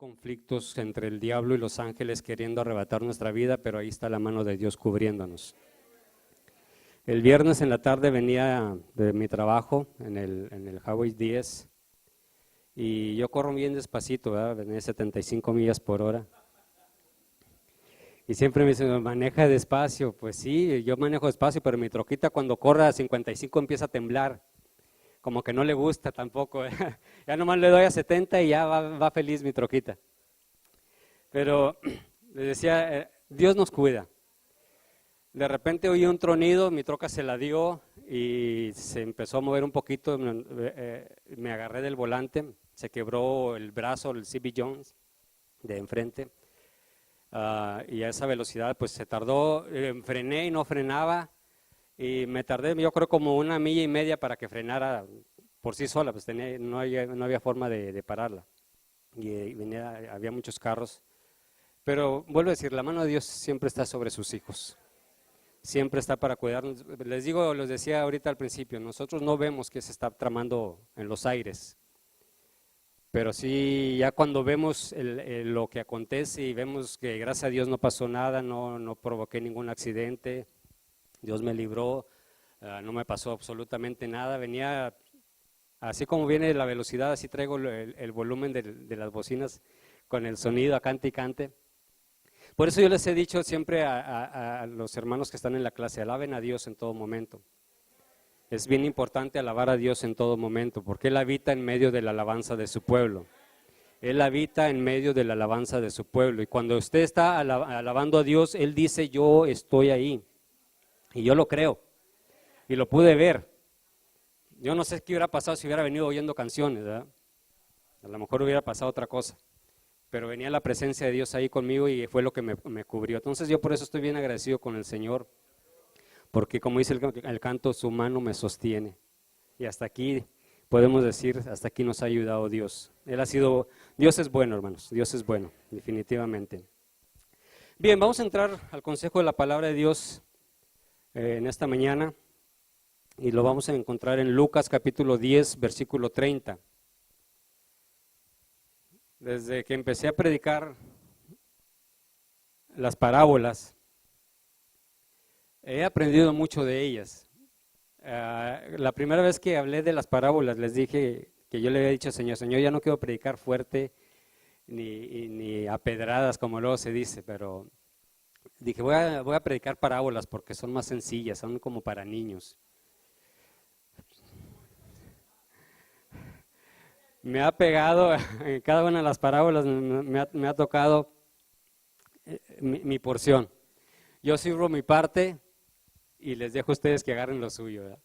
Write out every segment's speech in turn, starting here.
conflictos entre el diablo y los ángeles queriendo arrebatar nuestra vida, pero ahí está la mano de Dios cubriéndonos. El viernes en la tarde venía de mi trabajo en el Highway 10 y yo corro bien despacito, ¿verdad? Venía 75 millas por hora. Y siempre me dicen, maneja despacio. Pues sí, yo manejo despacio, pero mi troquita cuando corre a 55 empieza a temblar. Como que no le gusta tampoco. Ya nomás le doy a 70 y ya va feliz mi troquita. Pero les decía, Dios nos cuida. De repente oí un tronido, mi troca se la dio y se empezó a mover un poquito. Me agarré del volante, se quebró el brazo, el CB Jones de enfrente. Y a esa velocidad pues se tardó, frené y no frenaba y me tardé yo creo como 1,5 millas para que frenara por sí sola, pues no había forma de pararla y había muchos carros, pero vuelvo a decir, la mano de Dios siempre está sobre sus hijos, siempre está para cuidarnos. Les decía ahorita al principio, nosotros no vemos que se está tramando en los aires. Pero sí, ya cuando vemos lo que acontece y vemos que gracias a Dios no pasó nada, no provoqué ningún accidente, Dios me libró, no me pasó absolutamente nada, venía así como viene la velocidad, así traigo el volumen de las bocinas con el sonido a cante y cante. Por eso yo les he dicho siempre a los hermanos que están en la clase, alaben a Dios en todo momento. Es bien importante alabar a Dios en todo momento, porque Él habita en medio de la alabanza de su pueblo. Él habita en medio de la alabanza de su pueblo. Y cuando usted está alabando a Dios, Él dice, yo estoy ahí. Y yo lo creo. Y lo pude ver. Yo no sé qué hubiera pasado si hubiera venido oyendo canciones, ¿verdad? A lo mejor hubiera pasado otra cosa. Pero venía la presencia de Dios ahí conmigo y fue lo que me cubrió. Entonces yo por eso estoy bien agradecido con el Señor. Porque como dice el canto, su mano me sostiene. Y hasta aquí podemos decir, hasta aquí nos ha ayudado Dios. Dios es bueno, hermanos, Dios es bueno, definitivamente. Bien, vamos a entrar al consejo de la palabra de Dios en esta mañana. Y lo vamos a encontrar en Lucas capítulo 10, versículo 30. Desde que empecé a predicar las parábolas, he aprendido mucho de ellas. La primera vez que hablé de las parábolas les dije que yo le había dicho al Señor, ya no quiero predicar fuerte ni a pedradas como luego se dice, pero dije voy a predicar parábolas porque son más sencillas, son como para niños. Me ha pegado, en cada una de las parábolas me ha tocado mi porción. Yo sirvo mi parte y les dejo a ustedes que agarren lo suyo, ¿verdad?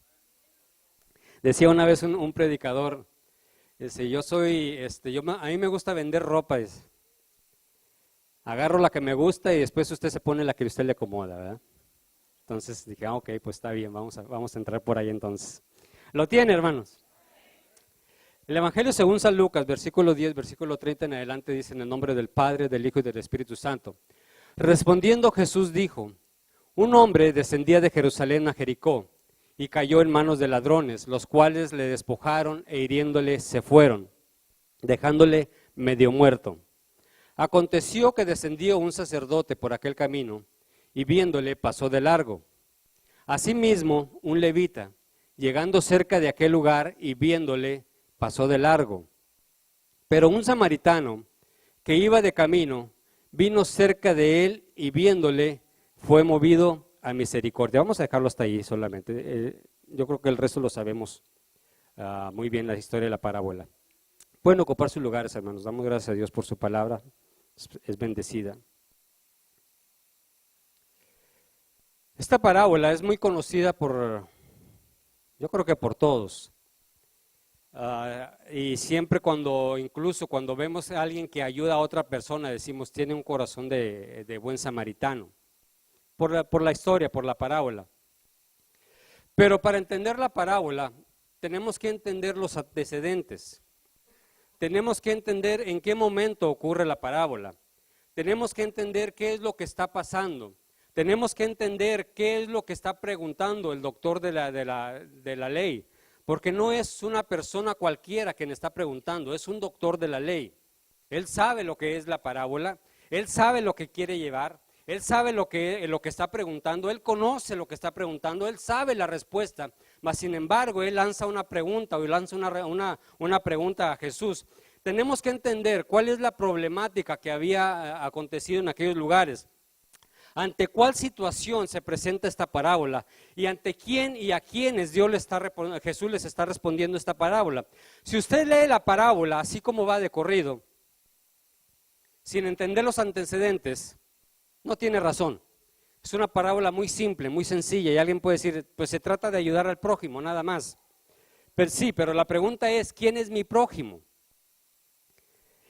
Decía una vez un predicador, a mí me gusta vender ropa, dice. Agarro la que me gusta y después usted se pone la que a usted le acomoda, ¿verdad? Entonces dije, ok, pues está bien, vamos a entrar por ahí entonces. ¿Lo tiene, hermanos? El Evangelio según San Lucas, versículo 10, versículo 30 en adelante, dice en el nombre del Padre, del Hijo y del Espíritu Santo. Respondiendo Jesús dijo, un hombre descendía de Jerusalén a Jericó y cayó en manos de ladrones, los cuales le despojaron e hiriéndole se fueron, dejándole medio muerto. Aconteció que descendió un sacerdote por aquel camino y viéndole pasó de largo. Asimismo, un levita, llegando cerca de aquel lugar y viéndole, pasó de largo. Pero un samaritano que iba de camino, vino cerca de él y viéndole, fue movido a misericordia. Vamos a dejarlo hasta ahí solamente. Yo creo que el resto lo sabemos muy bien, la historia de la parábola. Pueden ocupar sus lugares, hermanos. Damos gracias a Dios por su palabra. Es bendecida. Esta parábola es muy conocida yo creo que por todos. Y siempre incluso cuando vemos a alguien que ayuda a otra persona, decimos, tiene un corazón de buen samaritano. Por la historia, por la parábola. Pero para entender la parábola, tenemos que entender los antecedentes. Tenemos que entender en qué momento ocurre la parábola. Tenemos que entender qué es lo que está pasando. Tenemos que entender qué es lo que está preguntando el doctor de la ley. Porque no es una persona cualquiera quien está preguntando, es un doctor de la ley. Él sabe lo que es la parábola, Él sabe lo que quiere llevar, Él sabe lo que está preguntando, Él conoce lo que está preguntando, Él sabe la respuesta, mas sin embargo Él lanza una pregunta o lanza una pregunta a Jesús. Tenemos que entender cuál es la problemática que había acontecido en aquellos lugares. ¿Ante cuál situación se presenta esta parábola? ¿Y ante quién y a quiénes Jesús les está respondiendo esta parábola? Si usted lee la parábola así como va de corrido, sin entender los antecedentes, no tiene razón. Es una parábola muy simple, muy sencilla, y alguien puede decir, pues se trata de ayudar al prójimo, nada más. Pero sí, pero la pregunta es, ¿quién es mi prójimo?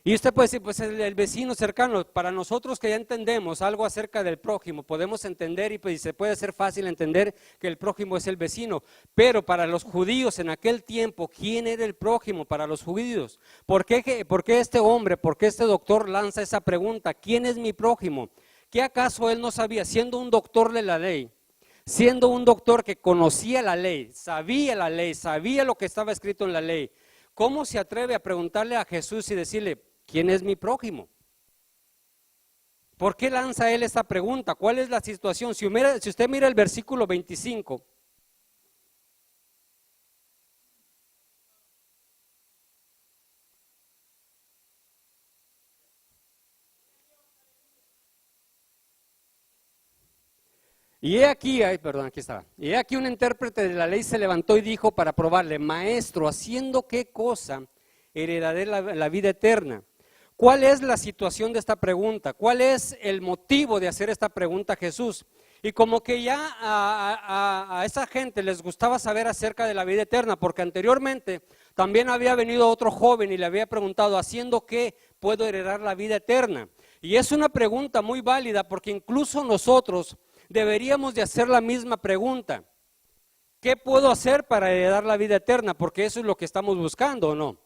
Y usted puede decir, pues el vecino cercano. Para nosotros que ya entendemos algo acerca del prójimo, podemos entender y pues se puede hacer fácil entender que el prójimo es el vecino. Pero para los judíos en aquel tiempo, ¿quién era el prójimo para los judíos? ¿Por qué este hombre, por qué este doctor lanza esa pregunta? ¿Quién es mi prójimo? ¿Qué acaso él no sabía, siendo un doctor de la ley? Siendo un doctor que conocía la ley, sabía lo que estaba escrito en la ley. ¿Cómo se atreve a preguntarle a Jesús y decirle, ¿quién es mi prójimo? ¿Por qué lanza él esta pregunta? ¿Cuál es la situación? Si usted mira el versículo 25. Y he aquí, aquí está. Y he aquí un intérprete de la ley se levantó y dijo para probarle, maestro, ¿haciendo qué cosa heredaré la vida eterna? ¿Cuál es la situación de esta pregunta? ¿Cuál es el motivo de hacer esta pregunta a Jesús? Y como que ya a esa gente les gustaba saber acerca de la vida eterna, porque anteriormente también había venido otro joven y le había preguntado, ¿haciendo qué puedo heredar la vida eterna? Y es una pregunta muy válida, porque incluso nosotros deberíamos de hacer la misma pregunta. ¿Qué puedo hacer para heredar la vida eterna? Porque eso es lo que estamos buscando, ¿o no?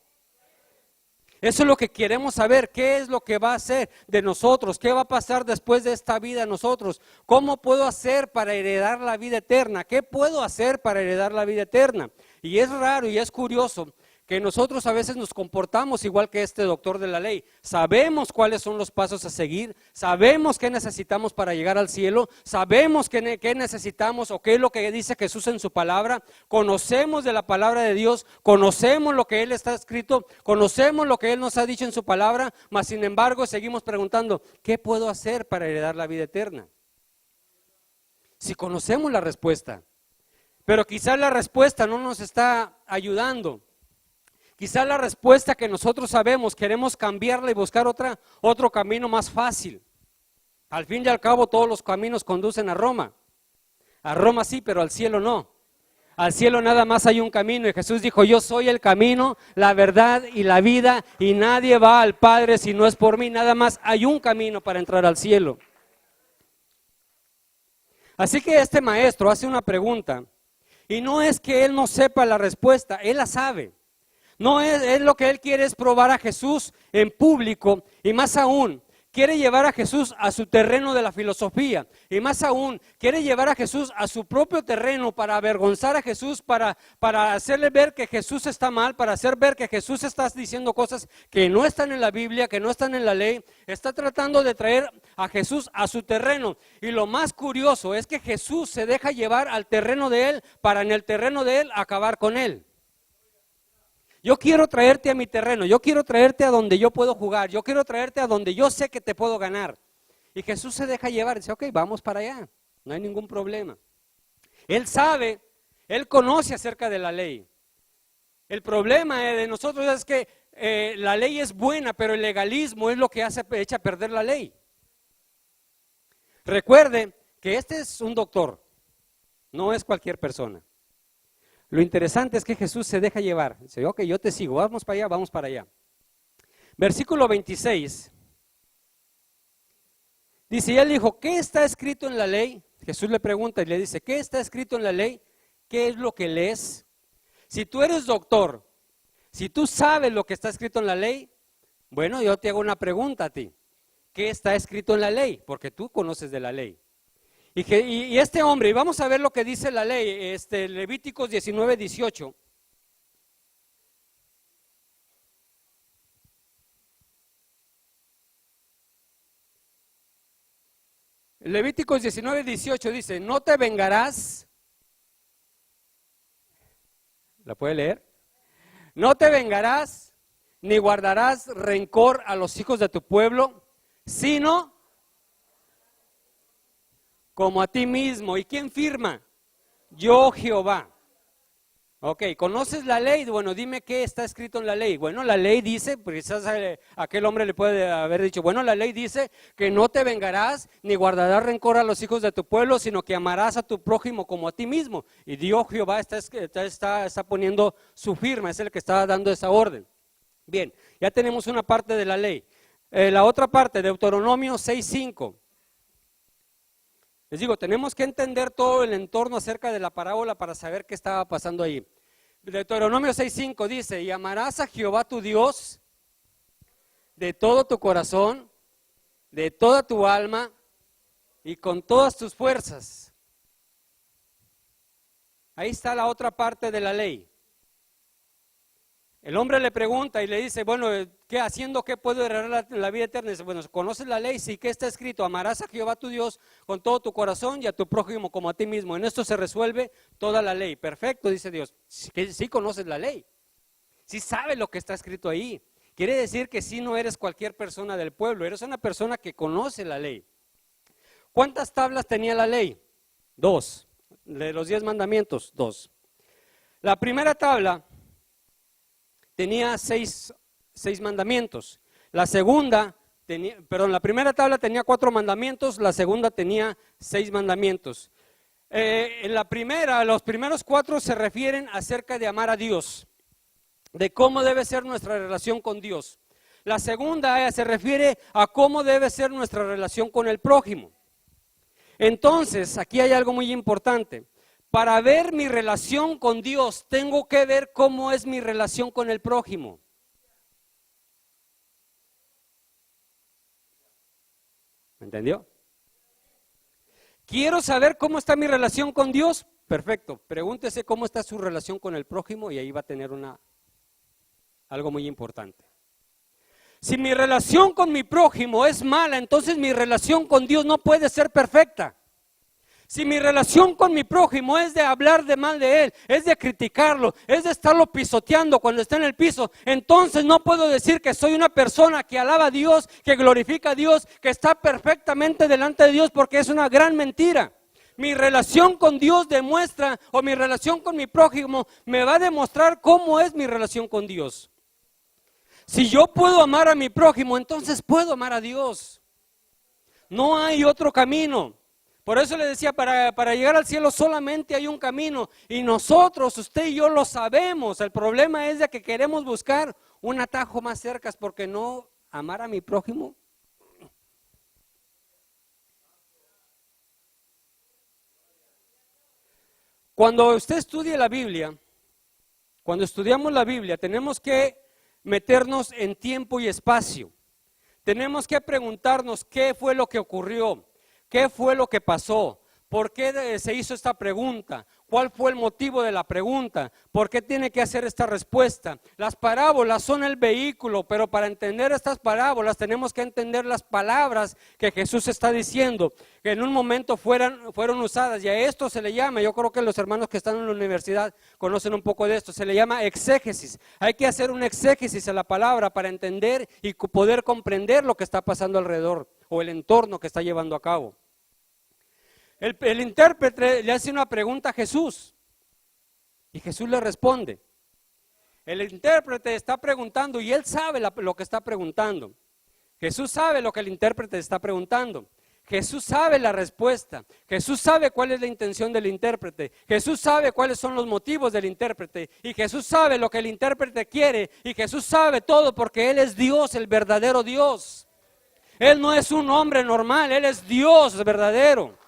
Eso es lo que queremos saber, qué es lo que va a hacer de nosotros, qué va a pasar después de esta vida a nosotros, cómo puedo hacer para heredar la vida eterna, qué puedo hacer para heredar la vida eterna. Y es raro y es curioso que nosotros a veces nos comportamos igual que este doctor de la ley. Sabemos cuáles son los pasos a seguir, sabemos qué necesitamos para llegar al cielo, sabemos qué necesitamos o qué es lo que dice Jesús en su palabra, conocemos de la palabra de Dios, conocemos lo que Él está escrito, conocemos lo que Él nos ha dicho en su palabra, mas sin embargo seguimos preguntando, ¿qué puedo hacer para heredar la vida eterna? Si conocemos la respuesta, pero quizás la respuesta no nos está ayudando. Quizás la respuesta que nosotros sabemos, queremos cambiarla y buscar otro camino más fácil. Al fin y al cabo todos los caminos conducen a Roma. A Roma sí, pero al cielo no. Al cielo nada más hay un camino y Jesús dijo, yo soy el camino, la verdad y la vida y nadie va al Padre si no es por mí. Nada más hay un camino para entrar al cielo. Así que este maestro hace una pregunta y no es que él no sepa la respuesta, él la sabe. No es lo que él quiere es probar a Jesús en público y más aún, quiere llevar a Jesús a su terreno de la filosofía y más aún, quiere llevar a Jesús a su propio terreno para avergonzar a Jesús, para hacerle ver que Jesús está mal, para hacer ver que Jesús está diciendo cosas que no están en la Biblia, que no están en la ley. Está tratando de traer a Jesús a su terreno y lo más curioso es que Jesús se deja llevar al terreno de él para en el terreno de él acabar con él. Yo quiero traerte a mi terreno, yo quiero traerte a donde yo puedo jugar, yo quiero traerte a donde yo sé que te puedo ganar. Y Jesús se deja llevar y dice, ok, vamos para allá, no hay ningún problema. Él sabe, él conoce acerca de la ley. El problema de nosotros es que la ley es buena, pero el legalismo es lo que echa a perder la ley. Recuerde que este es un doctor, no es cualquier persona. Lo interesante es que Jesús se deja llevar. Dice, ok, yo te sigo, vamos para allá, vamos para allá. Versículo 26. Dice, y él dijo, ¿qué está escrito en la ley? Jesús le pregunta y le dice, ¿qué está escrito en la ley? ¿Qué es lo que lees? Si tú eres doctor, si tú sabes lo que está escrito en la ley, bueno, yo te hago una pregunta a ti. ¿Qué está escrito en la ley? Porque tú conoces de la ley. Y este hombre, y vamos a ver lo que dice la ley, Levíticos Levíticos 19:18 dice, no te vengarás, ¿la puede leer? No te vengarás, ni guardarás rencor a los hijos de tu pueblo, sino como a ti mismo. ¿Y quién firma? Yo, Jehová. Ok, ¿conoces la ley? Bueno, dime qué está escrito en la ley. Bueno, la ley dice, quizás aquel hombre le puede haber dicho, bueno, la ley dice que no te vengarás ni guardarás rencor a los hijos de tu pueblo, sino que amarás a tu prójimo como a ti mismo. Y Dios Jehová está poniendo su firma, es el que está dando esa orden. Bien, ya tenemos una parte de la ley. La otra parte, Deuteronomio 6:5. Les digo, tenemos que entender todo el entorno acerca de la parábola para saber qué estaba pasando ahí. Deuteronomio 6:5 dice, y amarás a Jehová tu Dios de todo tu corazón, de toda tu alma y con todas tus fuerzas. Ahí está la otra parte de la ley. El hombre le pregunta y le dice, bueno, ¿qué haciendo qué puedo heredar la vida eterna? Dice, bueno, ¿conoces la ley? Sí, ¿qué está escrito? Amarás a Jehová tu Dios con todo tu corazón y a tu prójimo como a ti mismo. En esto se resuelve toda la ley. Perfecto, dice Dios. Sí conoces la ley. Sí sabes lo que está escrito ahí. Quiere decir que sí no eres cualquier persona del pueblo, eres una persona que conoce la ley. ¿Cuántas tablas tenía la ley? 2. De los 10 mandamientos, 2. La primera tabla tenía seis mandamientos. La primera tabla tenía 4 mandamientos, la segunda tenía 6 mandamientos. En la primera, los primeros 4 se refieren acerca de amar a Dios, de cómo debe ser nuestra relación con Dios. La segunda se refiere a cómo debe ser nuestra relación con el prójimo. Entonces, aquí hay algo muy importante. Para ver mi relación con Dios, tengo que ver cómo es mi relación con el prójimo. ¿Me entendió? ¿Quiero saber cómo está mi relación con Dios? Perfecto. Pregúntese cómo está su relación con el prójimo y ahí va a tener algo muy importante. Si mi relación con mi prójimo es mala, entonces mi relación con Dios no puede ser perfecta. Si mi relación con mi prójimo es de hablar de mal de él, es de criticarlo, es de estarlo pisoteando cuando está en el piso, entonces no puedo decir que soy una persona que alaba a Dios, que glorifica a Dios, que está perfectamente delante de Dios, porque es una gran mentira. Mi relación con Dios demuestra, o mi relación con mi prójimo me va a demostrar cómo es mi relación con Dios. Si yo puedo amar a mi prójimo, entonces puedo amar a Dios. No hay otro camino. Por eso le decía, para llegar al cielo solamente hay un camino y nosotros, usted y yo lo sabemos. El problema es de que queremos buscar un atajo más cerca, porque no amar a mi prójimo. Cuando usted estudie la Biblia, cuando estudiamos la Biblia, tenemos que meternos en tiempo y espacio. Tenemos que preguntarnos qué fue lo que ocurrió. ¿Qué fue lo que pasó? ¿Por qué se hizo esta pregunta? ¿Cuál fue el motivo de la pregunta? ¿Por qué tiene que hacer esta respuesta? Las parábolas son el vehículo, pero para entender estas parábolas tenemos que entender las palabras que Jesús está diciendo, que en un momento fueron usadas, y a esto se le llama, yo creo que los hermanos que están en la universidad conocen un poco de esto, se le llama exégesis. Hay que hacer un exégesis a la palabra para entender y poder comprender lo que está pasando alrededor o el entorno que está llevando a cabo. El intérprete le hace una pregunta a Jesús y Jesús le responde. El intérprete está preguntando y él sabe lo que está preguntando. Jesús sabe lo que el intérprete está preguntando. Jesús sabe la respuesta. Jesús sabe cuál es la intención del intérprete. Jesús sabe cuáles son los motivos del intérprete. Y Jesús sabe lo que el intérprete quiere. Y Jesús sabe todo porque Él es Dios, el verdadero Dios. Él no es un hombre normal, Él es Dios verdadero.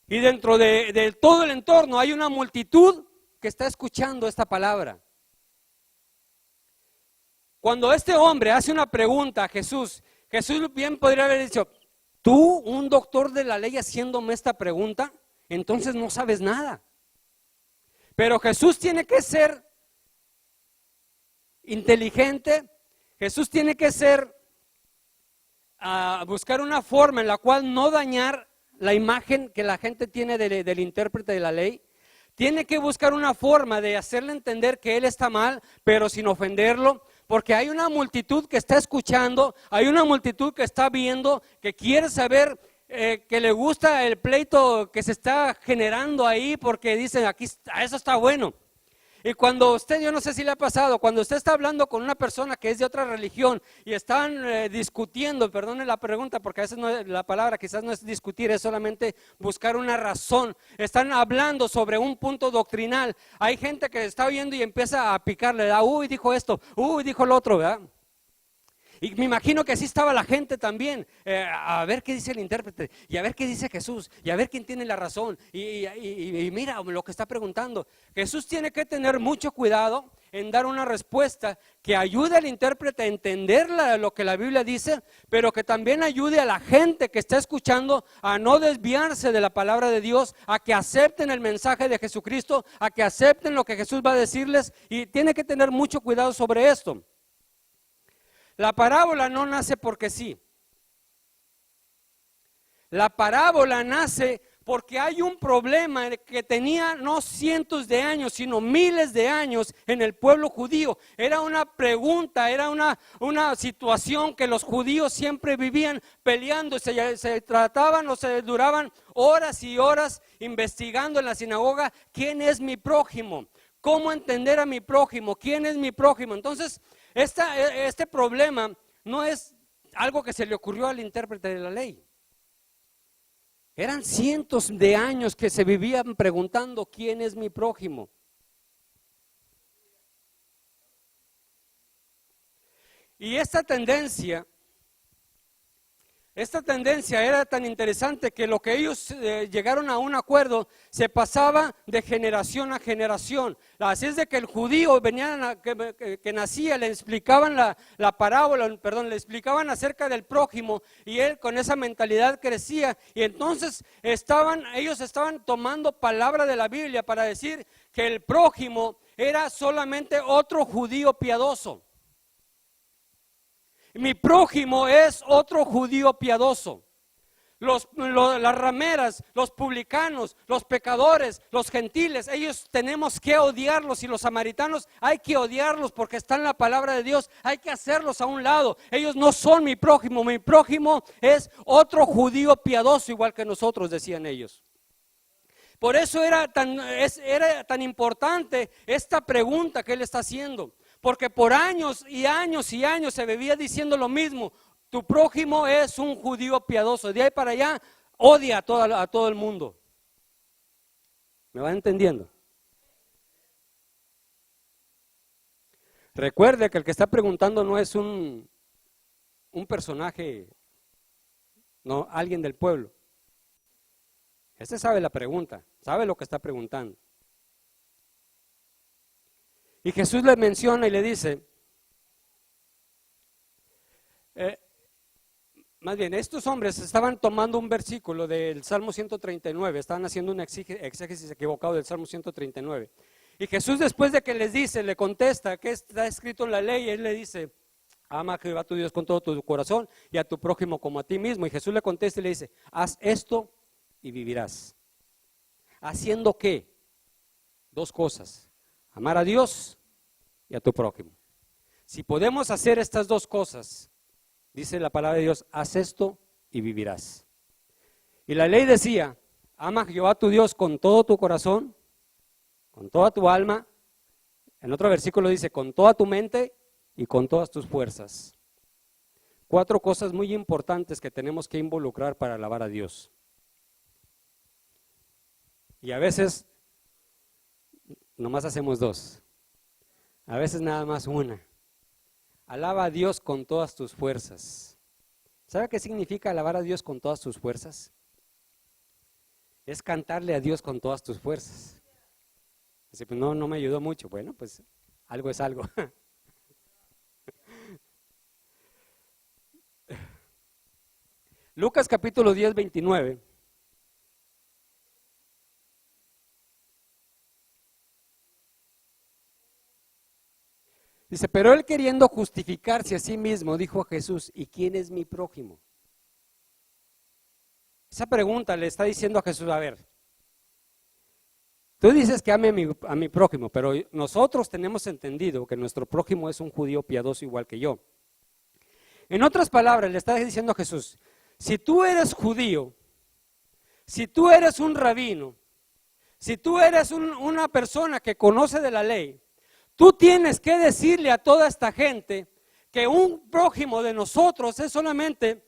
Y dentro de todo el entorno hay una multitud que está escuchando esta palabra. Cuando este hombre hace una pregunta a Jesús, Jesús bien podría haber dicho, tú, un doctor de la ley, haciéndome esta pregunta, entonces no sabes nada. Pero Jesús tiene que ser inteligente, Jesús tiene que ser a buscar una forma en la cual no dañar la imagen que la gente tiene del intérprete de la ley. Tiene que buscar una forma de hacerle entender que él está mal, pero sin ofenderlo, porque hay una multitud que está escuchando, hay una multitud que está viendo, que quiere saber, que le gusta el pleito que se está generando ahí, porque dicen, aquí eso está bueno. Y cuando usted, yo no sé si le ha pasado, cuando usted está hablando con una persona que es de otra religión y están discutiendo, perdone la pregunta porque a veces la palabra quizás no es discutir, es solamente buscar una razón, están hablando sobre un punto doctrinal, hay gente que está oyendo y empieza a picarle, uy, dijo esto, uy, dijo lo otro, ¿verdad? Y me imagino que así estaba la gente también, a ver qué dice el intérprete, y a ver qué dice Jesús, y a ver quién tiene la razón, y mira lo que está preguntando. Jesús tiene que tener mucho cuidado en dar una respuesta que ayude al intérprete a entender lo que la Biblia dice, pero que también ayude a la gente que está escuchando a no desviarse de la palabra de Dios, a que acepten el mensaje de Jesucristo, a que acepten lo que Jesús va a decirles, y tiene que tener mucho cuidado sobre esto. La parábola no nace porque sí. La parábola nace porque hay un problema que tenía no cientos de años, sino miles de años en el pueblo judío. Era una pregunta, era una situación que los judíos siempre vivían peleando. Se trataban o se duraban horas y horas investigando en la sinagoga quién es mi prójimo, cómo entender a mi prójimo, quién es mi prójimo. Entonces, este problema no es algo que se le ocurrió al intérprete de la ley. Eran cientos de años que se vivían preguntando quién es mi prójimo. Y esta tendencia era tan interesante que lo que ellos llegaron a un acuerdo se pasaba de generación a generación. Así es de que el judío que nacía, le explicaban la parábola, perdón, le explicaban acerca del prójimo y él con esa mentalidad crecía. Y entonces ellos estaban tomando palabra de la Biblia para decir que el prójimo era solamente otro judío piadoso. Mi prójimo es otro judío piadoso. Las rameras, los publicanos, los pecadores, los gentiles, ellos tenemos que odiarlos, y los samaritanos hay que odiarlos porque está en la palabra de Dios, hay que hacerlos a un lado. Ellos no son mi prójimo es otro judío piadoso igual que nosotros, decían ellos. Por eso era tan importante esta pregunta que él está haciendo. Porque por años y años y años se vivía diciendo lo mismo: tu prójimo es un judío piadoso. De ahí para allá odia a todo el mundo. ¿Me van entendiendo? Recuerde que el que está preguntando no es un personaje, no, alguien del pueblo. Este sabe la pregunta, sabe lo que está preguntando. Y Jesús le menciona y le dice, más bien, estos hombres estaban tomando un versículo del Salmo 139, estaban haciendo un exégesis equivocado del Salmo 139. Y Jesús, después de que les dice, le contesta que está escrito en la ley, él le dice, ama a Jehová tu Dios con todo tu corazón y a tu prójimo como a ti mismo. Y Jesús le contesta y le dice, haz esto y vivirás. ¿Haciendo qué? Dos cosas: amar a Dios y a tu prójimo. Si podemos hacer estas dos cosas, dice la palabra de Dios, haz esto y vivirás. Y la ley decía, ama a Jehová tu Dios con todo tu corazón, con toda tu alma. En otro versículo dice, con toda tu mente y con todas tus fuerzas. 4 cosas muy importantes que tenemos que involucrar para alabar a Dios. Y a veces nomás hacemos 2. A veces nada más una. Alaba a Dios con todas tus fuerzas. ¿Sabe qué significa alabar a Dios con todas tus fuerzas? Es cantarle a Dios con todas tus fuerzas. Dice, pues no me ayudó mucho. Bueno, pues algo es algo. Lucas capítulo 10, 29. Dice, pero él, queriendo justificarse a sí mismo, dijo a Jesús, ¿y quién es mi prójimo? Esa pregunta le está diciendo a Jesús, a ver, tú dices que ame a mi prójimo, pero nosotros tenemos entendido que nuestro prójimo es un judío piadoso igual que yo. En otras palabras, le está diciendo a Jesús, si tú eres judío, si tú eres un rabino, si tú eres una persona que conoce de la ley, tú tienes que decirle a toda esta gente que un prójimo de nosotros es solamente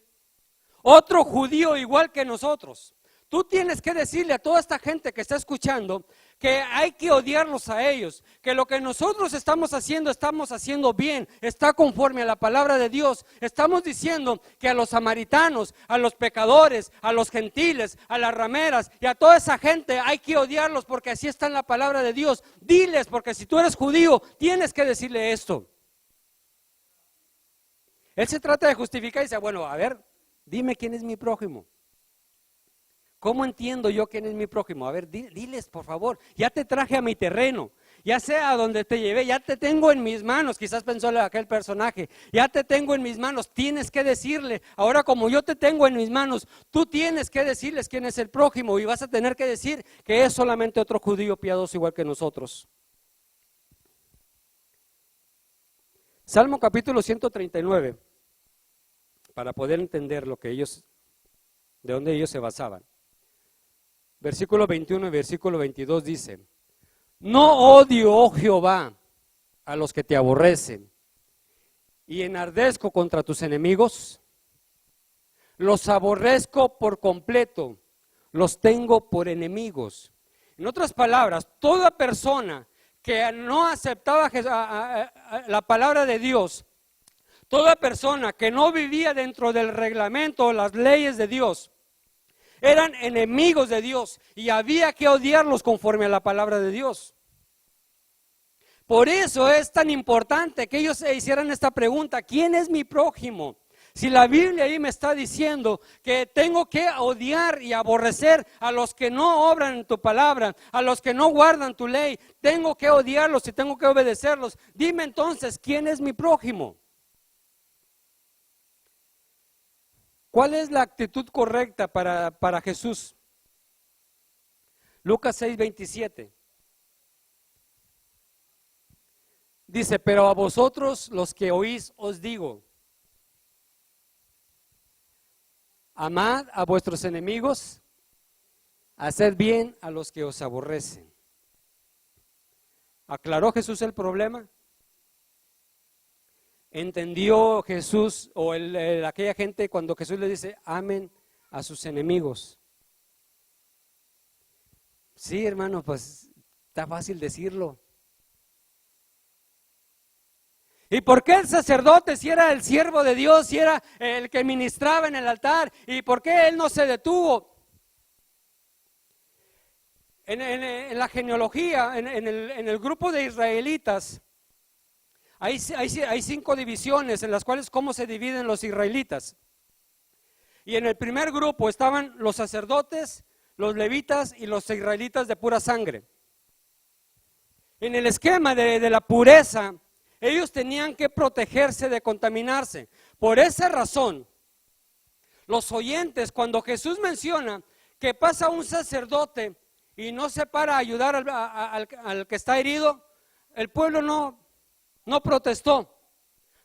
otro judío igual que nosotros. Tú tienes que decirle a toda esta gente que está escuchando que hay que odiarlos a ellos, que lo que nosotros estamos haciendo bien, está conforme a la palabra de Dios. Estamos diciendo que a los samaritanos, a los pecadores, a los gentiles, a las rameras y a toda esa gente hay que odiarlos porque así está en la palabra de Dios. Diles, porque si tú eres judío, tienes que decirle esto. Él se trata de justificar y dice, bueno, a ver, dime quién es mi prójimo. ¿Cómo entiendo yo quién es mi prójimo? A ver, diles por favor, ya te traje a mi terreno, ya sea a donde te llevé, ya te tengo en mis manos, quizás pensó aquel personaje, ya te tengo en mis manos, tienes que decirle, ahora como yo te tengo en mis manos, tú tienes que decirles quién es el prójimo y vas a tener que decir que es solamente otro judío piadoso igual que nosotros. Salmo capítulo 139, para poder entender lo que ellos, de dónde ellos se basaban. Versículo 21 y versículo 22 dice, no odio, oh Jehová, a los que te aborrecen, y enardezco contra tus enemigos, los aborrezco por completo, los tengo por enemigos. En otras palabras, toda persona que no aceptaba la palabra de Dios, toda persona que no vivía dentro del reglamento o las leyes de Dios, eran enemigos de Dios y había que odiarlos conforme a la palabra de Dios. Por eso es tan importante que ellos se hicieran esta pregunta, ¿quién es mi prójimo? Si la Biblia ahí me está diciendo que tengo que odiar y aborrecer a los que no obran en tu palabra, a los que no guardan tu ley, tengo que odiarlos y tengo que obedecerlos. Dime entonces, ¿quién es mi prójimo? ¿Cuál es la actitud correcta para Jesús? Lucas 6:27. Dice, pero a vosotros los que oís os digo, amad a vuestros enemigos, haced bien a los que os aborrecen. ¿Aclaró Jesús el problema? ¿Entendió Jesús o aquella gente cuando Jesús les dice, amen a sus enemigos? Sí, hermano, pues está fácil decirlo. ¿Y por qué el sacerdote, si era el siervo de Dios, si era el que ministraba en el altar, y por qué él no se detuvo? En la genealogía, en el grupo de israelitas, hay 5 divisiones en las cuales cómo se dividen los israelitas. Y en el primer grupo estaban los sacerdotes, los levitas y los israelitas de pura sangre. En el esquema de la pureza, ellos tenían que protegerse de contaminarse. Por esa razón, los oyentes, cuando Jesús menciona que pasa un sacerdote y no se para a ayudar al que está herido, el pueblo no protestó.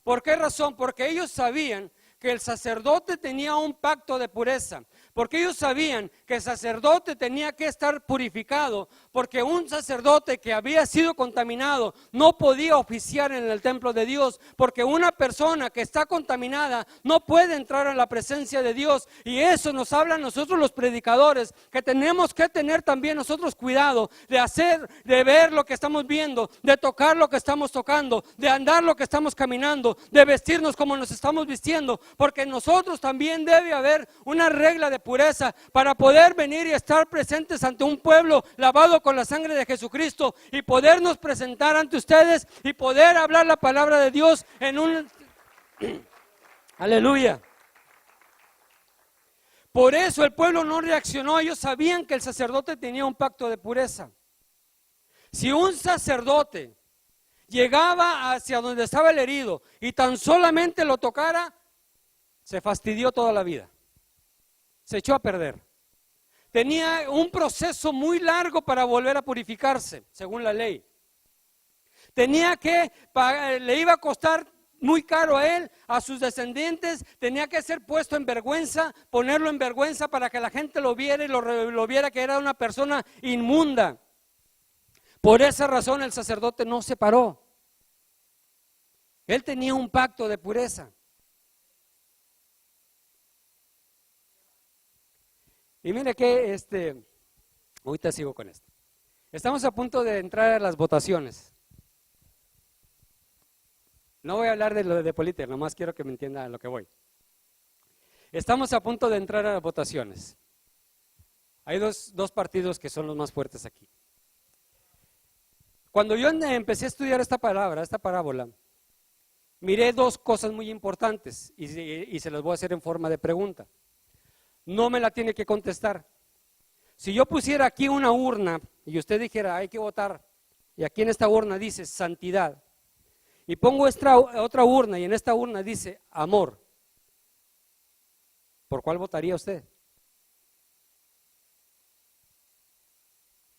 ¿Por qué razón? Porque ellos sabían que el sacerdote tenía un pacto de pureza, porque ellos sabían que el sacerdote tenía que estar purificado, porque un sacerdote que había sido contaminado no podía oficiar en el templo de Dios, porque una persona que está contaminada no puede entrar a la presencia de Dios. Y eso nos habla a nosotros los predicadores, que tenemos que tener también nosotros cuidado de ver lo que estamos viendo, de tocar lo que estamos tocando, de andar lo que estamos caminando, de vestirnos como nos estamos vistiendo, porque nosotros también debe haber una regla de pureza para poder venir y estar presentes ante un pueblo lavado con la sangre de Jesucristo y podernos presentar ante ustedes y poder hablar la palabra de Dios en un aleluya. Por eso el pueblo no reaccionó, ellos sabían que el sacerdote tenía un pacto de pureza. Si un sacerdote llegaba hacia donde estaba el herido y tan solamente lo tocara, se fastidió toda la vida, se echó a perder. Tenía un proceso muy largo para volver a purificarse, según la ley. Tenía que pagar, le iba a costar muy caro a él, a sus descendientes, tenía que ser puesto en vergüenza, ponerlo en vergüenza para que la gente lo viera y lo viera que era una persona inmunda. Por esa razón el sacerdote no se paró. Él tenía un pacto de pureza. Y mire que ahorita sigo con esto. Estamos a punto de entrar a las votaciones. No voy a hablar de lo de política, nomás quiero que me entienda a lo que voy. Estamos a punto de entrar a las votaciones. Hay dos partidos que son los más fuertes aquí. Cuando yo empecé a estudiar esta parábola, miré dos cosas muy importantes y se las voy a hacer en forma de pregunta. No me la tiene que contestar. Si yo pusiera aquí una urna y usted dijera hay que votar, y aquí en esta urna dice santidad, y pongo otra urna y en esta urna dice amor, ¿por cuál votaría usted?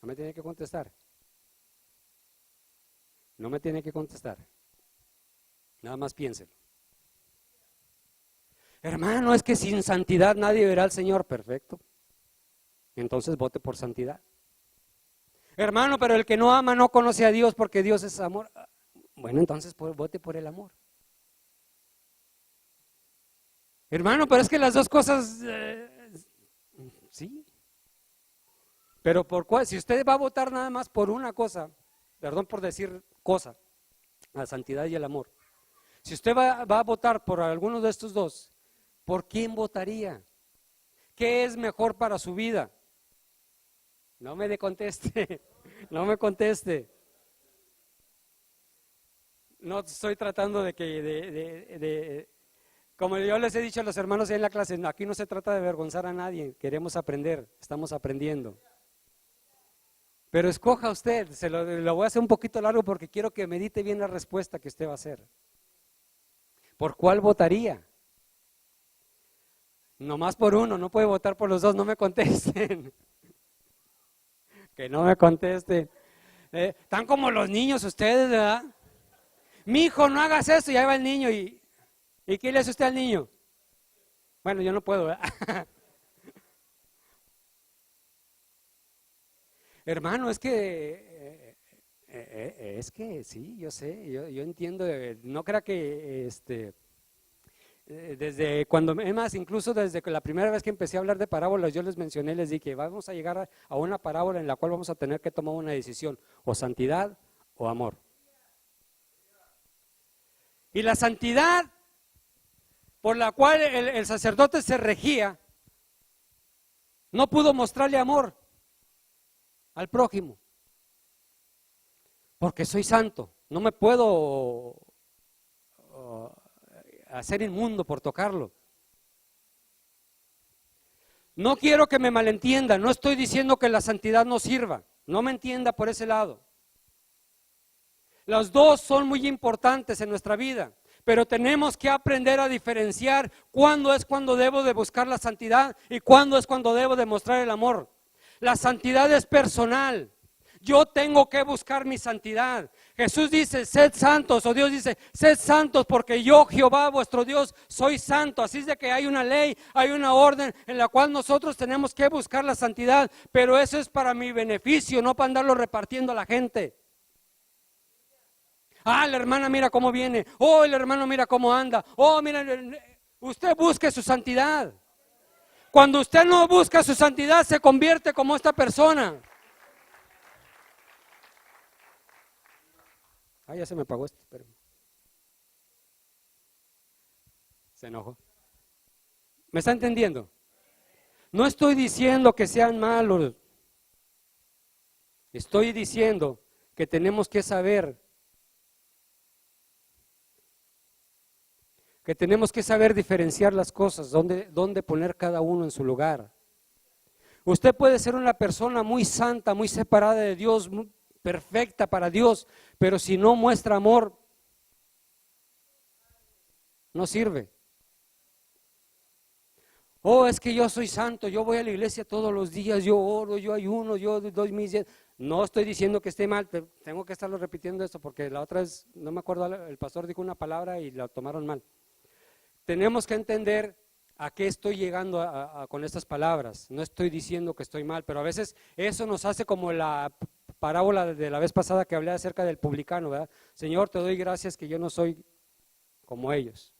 No me tiene que contestar. No me tiene que contestar. Nada más piénselo. Hermano, es que sin santidad nadie verá al Señor. Perfecto. Entonces vote por santidad. Hermano, pero el que no ama no conoce a Dios porque Dios es amor. Bueno, entonces vote por el amor. Hermano, pero es que las dos cosas, sí. Pero por cuál, si usted va a votar nada más por una cosa, perdón por decir cosa, la santidad y el amor. Si usted va a votar por alguno de estos dos, ¿por quién votaría? ¿Qué es mejor para su vida? No me conteste, no me conteste. No estoy tratando como yo les he dicho a los hermanos en la clase, aquí no se trata de avergonzar a nadie, queremos aprender, estamos aprendiendo. Pero escoja usted, lo voy a hacer un poquito largo porque quiero que medite bien la respuesta que usted va a hacer. ¿Por cuál votaría? Nomás por uno, no puede votar por los dos, no me contesten. Que no me contesten. Están como los niños ustedes, ¿verdad? Mi hijo, no hagas eso, y ahí va el niño. ¿Y qué le hace usted al niño? Bueno, yo no puedo, ¿verdad? Hermano, es que sí, yo sé, yo entiendo, no crea que desde cuando, es más, incluso desde la primera vez que empecé a hablar de parábolas, yo les mencioné, les dije, vamos a llegar a una parábola en la cual vamos a tener que tomar una decisión, o santidad o amor. Y la santidad por la cual el sacerdote se regía, no pudo mostrarle amor al prójimo, porque soy santo, no me puedo hacer inmundo por tocarlo. No quiero que me malentienda, no estoy diciendo que la santidad no sirva, no me entienda por ese lado. Los dos son muy importantes en nuestra vida, pero tenemos que aprender a diferenciar cuándo es cuando debo de buscar la santidad y cuándo es cuando debo de mostrar el amor. La santidad es personal. Yo tengo que buscar mi santidad. Jesús dice, sed santos, o Dios dice, sed santos porque yo, Jehová, vuestro Dios, soy santo. Así es de que hay una ley, hay una orden en la cual nosotros tenemos que buscar la santidad, pero eso es para mi beneficio, no para andarlo repartiendo a la gente. Ah, la hermana mira cómo viene, oh, el hermano mira cómo anda, oh, mira, usted busque su santidad. Cuando usted no busca su santidad, se convierte como esta persona. Ah, ya se me apagó esto, pero se enojó. ¿Me está entendiendo? No estoy diciendo que sean malos. Estoy diciendo que tenemos que saber diferenciar las cosas, dónde poner cada uno en su lugar. Usted puede ser una persona muy santa, muy separada de Dios, muy perfecta para Dios, pero si no muestra amor, no sirve. Oh, es que yo soy santo, yo voy a la iglesia todos los días, yo oro, yo ayuno, yo doy mis... No estoy diciendo que esté mal, tengo que estarlo repitiendo esto porque la otra vez, no me acuerdo, el pastor dijo una palabra y la tomaron mal. Tenemos que entender a qué estoy llegando con estas palabras. No estoy diciendo que estoy mal, pero a veces eso nos hace como la parábola de la vez pasada que hablé acerca del publicano, ¿verdad? Señor, te doy gracias que yo no soy como ellos.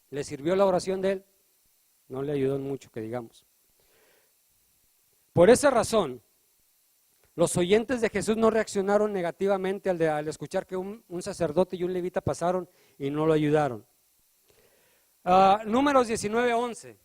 ¿Le sirvió la oración de él? No le ayudó mucho, que digamos. Por esa razón, los oyentes de Jesús no reaccionaron negativamente al escuchar que un sacerdote y un levita pasaron y no lo ayudaron. Números 19:11.